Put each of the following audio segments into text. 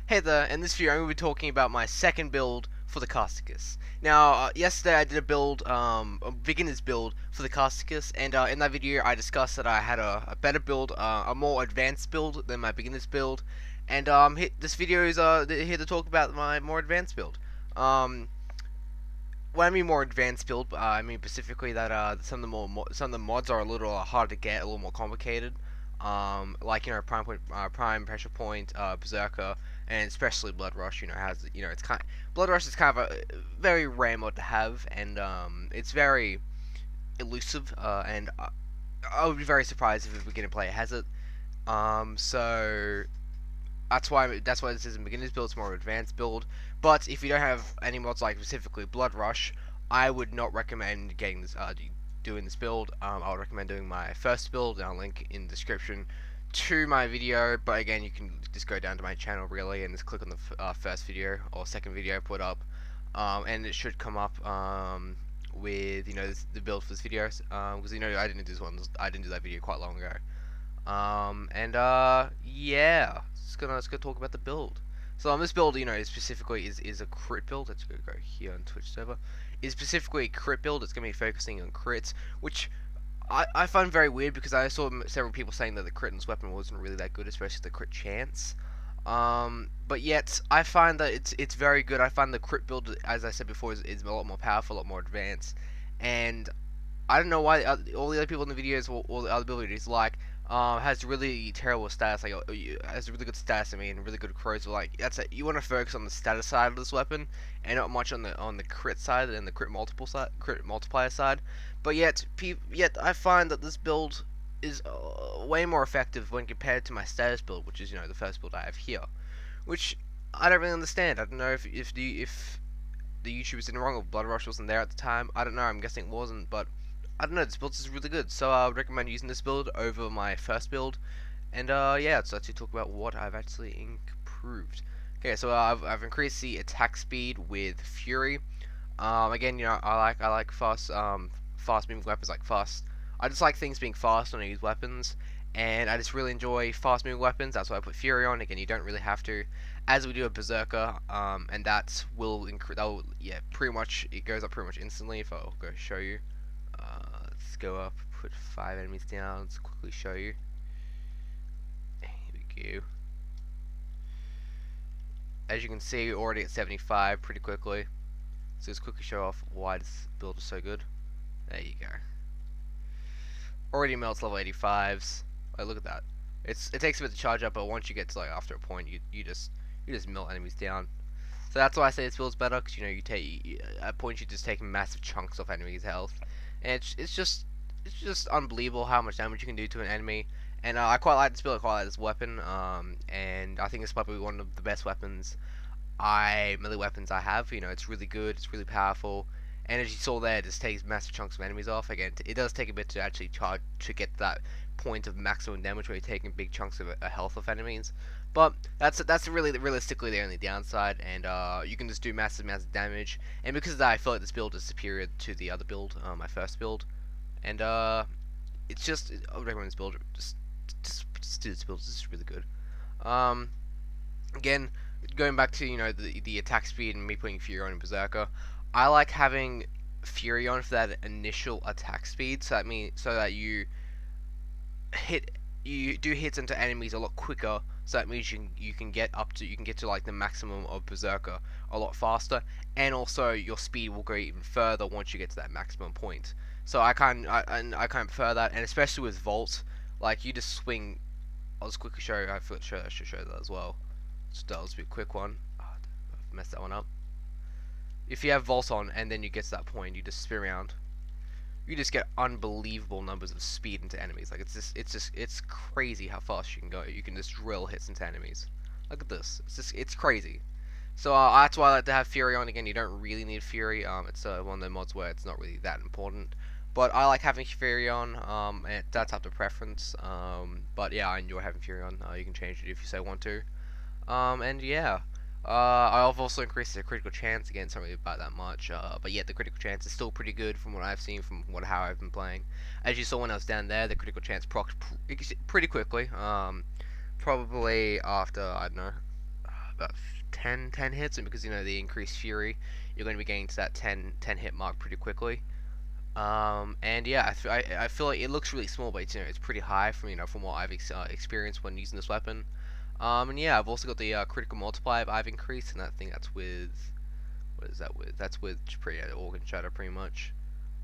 Hey there, in this video I'm going to be talking about my second build for the Caustacyst. Now, yesterday I did a build, a beginner's build for the Caustacyst, and in that video I discussed that I had a better build, a more advanced build than my beginner's build, and this video is here to talk about my more advanced build. When I mean more advanced build, I mean specifically that some of the mods are a little hard to get, a little more complicated. Like prime point, prime pressure point, berserker, and especially blood rush. Has it's blood rush is kind of a very rare mod to have, and it's very elusive. And I would be very surprised if a beginner player has it. So that's why this is a beginner's build. It's more of an advanced build. But if you don't have any mods like specifically Blood Rush, I would not recommend getting this doing this build. I would recommend doing my first build, and I'll link in the description to my video. But again, you can just go down to my channel really and just click on the first video or second video I put up, and it should come up with the build for this video. Because I didn't do this one. I didn't do that video quite long ago. Yeah, let's go talk about the build. So on this build, specifically is a crit build. Let's go here on Twitch server. Is specifically a crit build. It's gonna be focusing on crits, which I find very weird because I saw several people saying that the crit in this weapon wasn't really that good, especially the crit chance. But yet I find that it's very good. I find the crit build, as I said before, is a lot more powerful, a lot more advanced, and I don't know why all the other people in the videos or the other abilities has really terrible stats, has really good stats, and really good crows. Like that's it. You want to focus on the status side of this weapon, and not much on the crit side and the crit multiplier side. But yet I find that this build is way more effective when compared to my status build, which is the first build I have here, which I don't really understand. I don't know if the YouTubers did wrong or Blood Rush wasn't there at the time. I don't know. I'm guessing it wasn't, but I don't know, this build is really good, so I would recommend using this build over my first build. And yeah, so let's talk about what I've actually improved. Okay, so I've increased the attack speed with Fury. Again, I like fast moving weapons, I just like things being fast when I use weapons, and I just really enjoy fast moving weapons. That's why I put Fury on. Again, you don't really have to, as we do a Berserker, and that will pretty much, it goes up pretty much instantly. If I'll go show you. Let's go up, put 5 enemies down, let's quickly show you. Here we go. As you can see, we're already at 75 pretty quickly. So let's quickly show off why this build is so good. There you go. Already melts level 85s. Like, look at that. It takes a bit to charge up, but once you get to after a point, you just melt enemies down. So that's why I say this build's better, because at points you just take massive chunks off enemies' health. And it's just unbelievable how much damage you can do to an enemy. And I quite like this build, I quite like this weapon. And I think it's probably one of the best melee weapons I have. It's really good, it's really powerful. And as you saw there, it just takes massive chunks of enemies off. Again, it does take a bit to actually charge to get to that point of maximum damage where you're taking big chunks of health of enemies. But that's really realistically the only downside, and you can just do massive amounts of damage. And because of that, I feel like this build is superior to the other build, my first build. And it's just, I would recommend this build. Just do this build. This is really good. Again, going back to the attack speed and me putting Fury on in Berserker, I like having Fury on for that initial attack speed, so that you do hits into enemies a lot quicker. So that means you can get to like the maximum of Berserker a lot faster, and also your speed will go even further once you get to that maximum point. So I kind of prefer that, and especially with Volt, like you just swing. I'll just quickly show you. I should show that as well. Just that was a quick one. Oh, I've messed that one up. If you have Volt on and then you get to that point, you just spin around. You just get unbelievable numbers of speed into enemies. Like it's crazy how fast you can go. You can just drill hits into enemies. Look at this. It's crazy. So that's why I like to have Fury on. Again, you don't really need Fury. It's one of the mods where it's not really that important. But I like having Fury on. And that's up to preference. But yeah, I enjoy having Fury on. You can change it if you so want to. And yeah. I've also increased the critical chance. Again, it's not really about that much, but yeah, the critical chance is still pretty good from what I've seen, from how I've been playing. As you saw when I was down there, the critical chance procced pretty quickly. Probably after, I don't know, about 10 hits, and because the increased fury, you're going to be getting to that 10 hit mark pretty quickly. And yeah, I feel like it looks really small, but it's pretty high from what I've experienced when using this weapon. And yeah, I've also got the critical multiplier I've increased, and I think that's with what is that with? That's with organ shatter pretty much.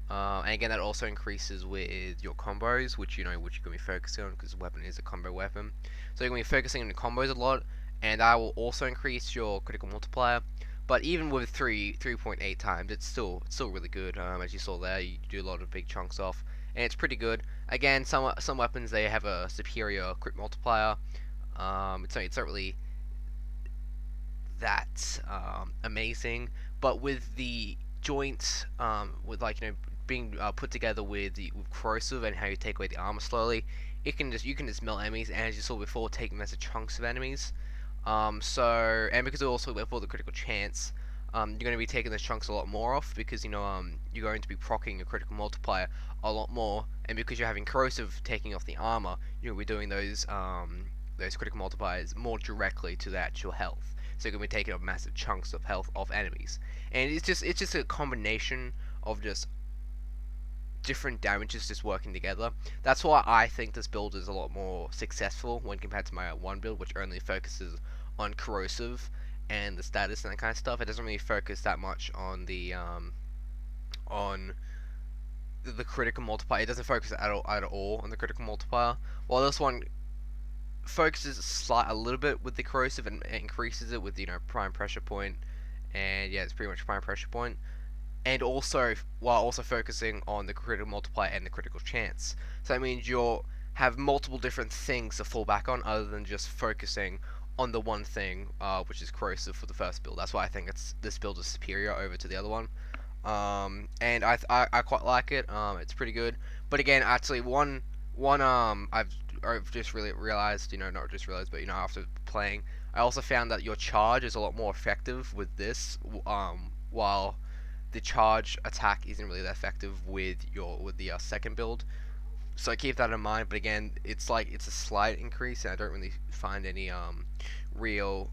And again, that also increases with your combos, which you're going to be focusing on because the weapon is a combo weapon. So you're going to be focusing on the combos a lot, and that will also increase your critical multiplier. But even with 3.8 times, it's still really good. As you saw there, you do a lot of big chunks off, and it's pretty good. Again, some weapons they have a superior crit multiplier. It's not really that amazing, but with the joints, with being put together with corrosive and how you take away the armor slowly, you can just melt enemies, and as you saw before, take massive chunks of enemies. And because also with all the critical chance, you're going to be taking those chunks a lot more off because you're going to be proccing your critical multiplier a lot more, and because you're having corrosive taking off the armor, you'll be doing those critical multipliers more directly to the actual health. So you're going to be taking off massive chunks of health off enemies, and it's just a combination of just different damages just working together. That's why I think this build is a lot more successful when compared to my one build, which only focuses on corrosive and the status and that kind of stuff. It doesn't really focus that much on on the critical multiplier. It doesn't focus at all on the critical multiplier. While this one focuses a little bit with the corrosive and increases it with prime pressure point, and yeah, it's pretty much prime pressure point, and also while also focusing on the critical multiplier and the critical chance. So that means you'll have multiple different things to fall back on other than just focusing on the one thing, which is corrosive for the first build. That's why I think this build is superior over to the other one. And I quite like it. It's pretty good. But again, actually, one I've just really realized, not just realized, but after playing, I also found that your charge is a lot more effective with this. While the charge attack isn't really that effective with the second build. So keep that in mind. But again, it's a slight increase, and I don't really find any real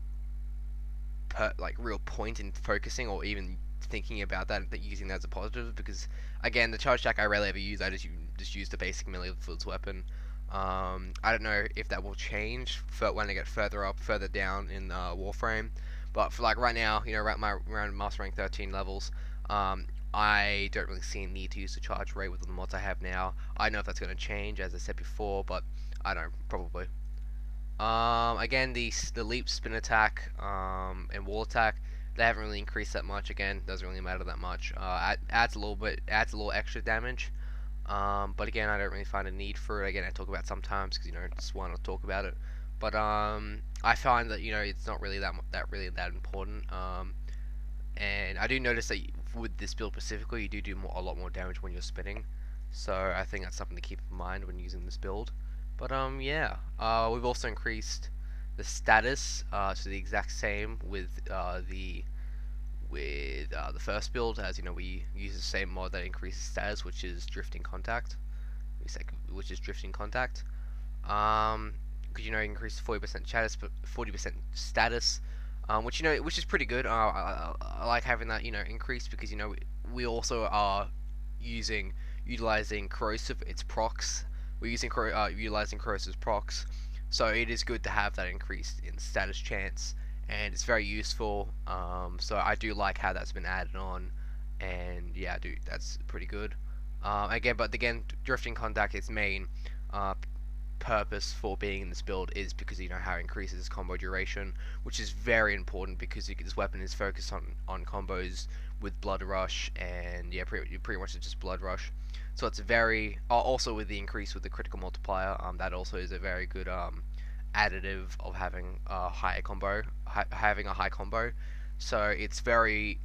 real point in focusing or even thinking about that using that as a positive, because again, the charge attack I rarely ever use. I just use the basic melee fields weapon. I don't know if that will change when I get further down in Warframe, but for right now, around Master Rank 13 levels, I don't really see a need to use the charge rate with the mods I have now. I don't know if that's going to change, as I said before, but I don't know, probably. Again, the leap, spin attack, and wall attack, they haven't really increased that much. Again, doesn't really matter that much. Adds a little extra damage. But again, I don't really find a need for it. Again, I talk about it sometimes because just want to talk about it. But I find that it's not really that important. And I do notice that with this build specifically, you do a lot more damage when you're spinning. So I think that's something to keep in mind when using this build. But yeah, we've also increased the status to the exact same with the first build, as we use the same mod that increases status, which is drifting contact. Because increase 40% status, but 40% status, which is pretty good. I like having that increase because we also are utilizing corrosive its procs. We're utilizing corrosive's procs, so it is good to have that increase in status chance, and it's very useful. So I do like how that's been added on, and yeah, that's pretty good. Again, drifting contact, its main purpose for being in this build is because how it increases combo duration, which is very important because this weapon is focused on combos with blood rush, and yeah, pretty much it's just blood rush. So it's very also with the increase with the critical multiplier, that also is a very good additive of having a high combo. So it's very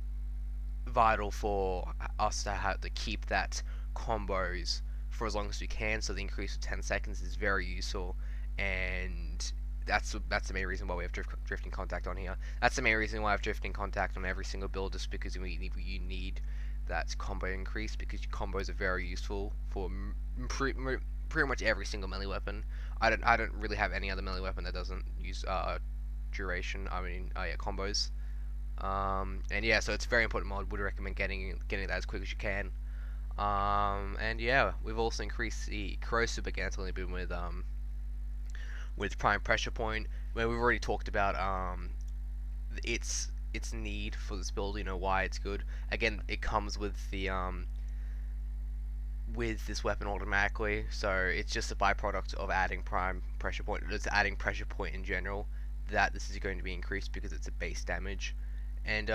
vital for us to have to keep that combos for as long as we can. So the increase of 10 seconds is very useful, and that's the main reason why we have drifting contact on here. That's the main reason why I have drifting contact on every single build, just because you need that combo increase, because your combos are very useful for pretty much every single melee weapon. I don't really have any other melee weapon that doesn't use duration. I mean, yeah, combos. And yeah, so it's a very important mod. Would recommend getting that as quick as you can. And yeah, we've also increased the corrosive against a little bit with prime pressure point, where we've already talked about its need for this build. You know why it's good. Again, it comes with this weapon automatically, so it's just a byproduct of adding prime pressure point. It's adding pressure point in general that this is going to be increased because it's a base damage. And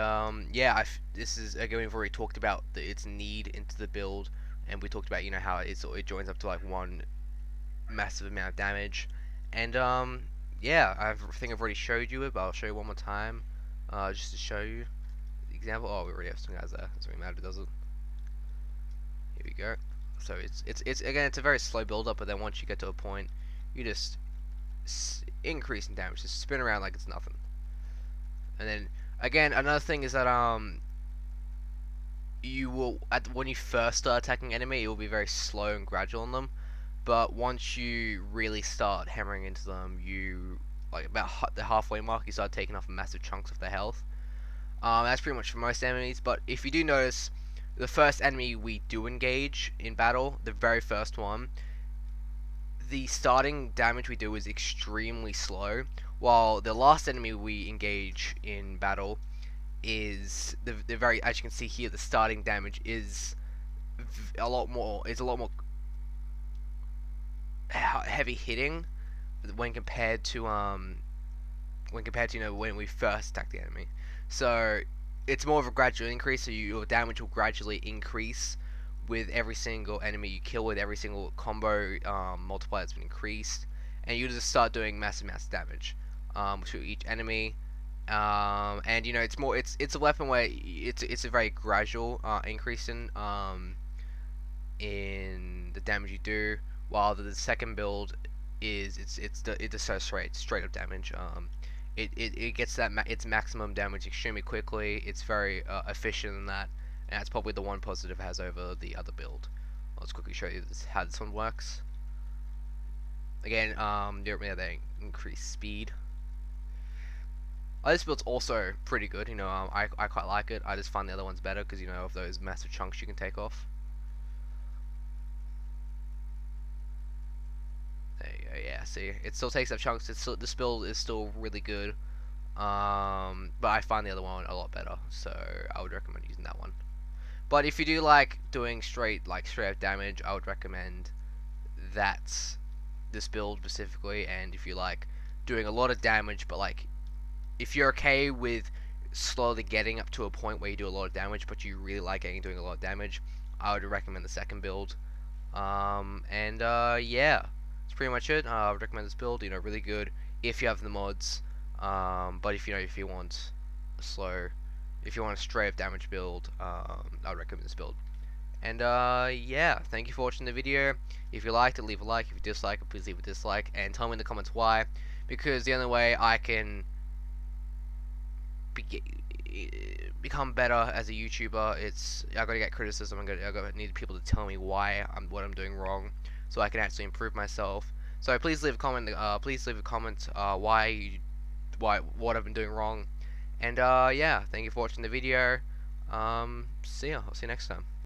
yeah, this is again we've already talked about its need into the build, and we talked about how it joins up to like one massive amount of damage. And yeah, I think I've already showed you it, but I'll show you one more time, just to show you the example. Oh, we already have some guys there. Doesn't really matter, does it? Here we go. So it's again, it's a very slow build up, but then once you get to a point, you just increase in damage, just spin around like it's nothing. And then again, another thing is that you will when you first start attacking enemy, it will be very slow and gradual on them. But once you really start hammering into them, you like about the halfway mark, you start taking off massive chunks of their health. That's pretty much for most enemies. But if you do notice, the first enemy we do engage in battle, the very first one, the starting damage we do is extremely slow, while the last enemy we engage in battle is the very, as you can see here, the starting damage is a lot more heavy hitting when compared to when we first attack the enemy. So it's more of a gradual increase, so your damage will gradually increase with every single enemy you kill, with every single combo multiplier that's been increased, and you just start doing massive damage to each enemy. And it's a weapon where it's a very gradual increase in the damage you do, while the second build is it's so straight up damage. It gets its maximum damage extremely quickly. It's very efficient in that, and that's probably the one positive it has over the other build. Let's quickly show you how this one works. Again, they increase speed. This build's also pretty good. I quite like it. I just find the other ones better because of those massive chunks you can take off. There you go. Yeah, see, it still takes up chunks. This build is still really good. But I find the other one a lot better, so I would recommend using that one. But if you do like doing straight up damage, I would recommend this build specifically. And if you like doing a lot of damage, but if you're okay with slowly getting up to a point where you do a lot of damage, but you really like doing a lot of damage, I would recommend the second build. Yeah, that's pretty much it. I would recommend this build. Really good if you have the mods. But if you want a straight up damage build, I would recommend this build. And yeah, thank you for watching the video. If you liked it, leave a like. If you dislike it, please leave a dislike, and tell me in the comments why. Because the only way I can become better as a YouTuber, I gotta get criticism. I gotta need people to tell me what I'm doing wrong, so I can actually improve myself. So please leave a comment. What I've been doing wrong. And yeah, thank you for watching the video. See ya. I'll see you next time.